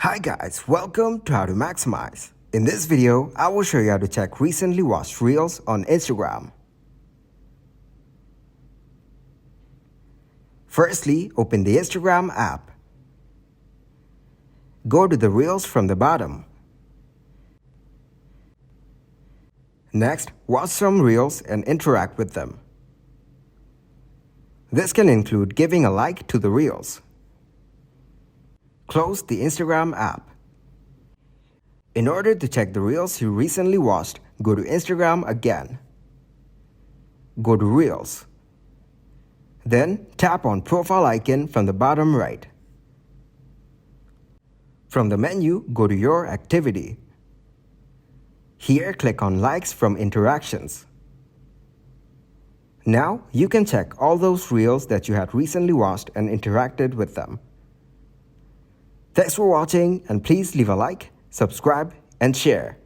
Hi guys, welcome to How to Maximize. In this video, I will show you how to check recently watched Reels on Instagram. Firstly, open the Instagram app. Go to the Reels from the bottom. Next, watch some Reels and interact with them. This can include giving a like to the Reels. Close the Instagram app. In order to check the Reels you recently watched, go to Instagram again. Go to Reels. Then tap on Profile icon from the bottom right. From the menu, go to Your Activity. Here, click on Likes from Interactions. Now, you can check all those Reels that you had recently watched and interacted with them. Thanks for watching, and please leave a like, subscribe, and share.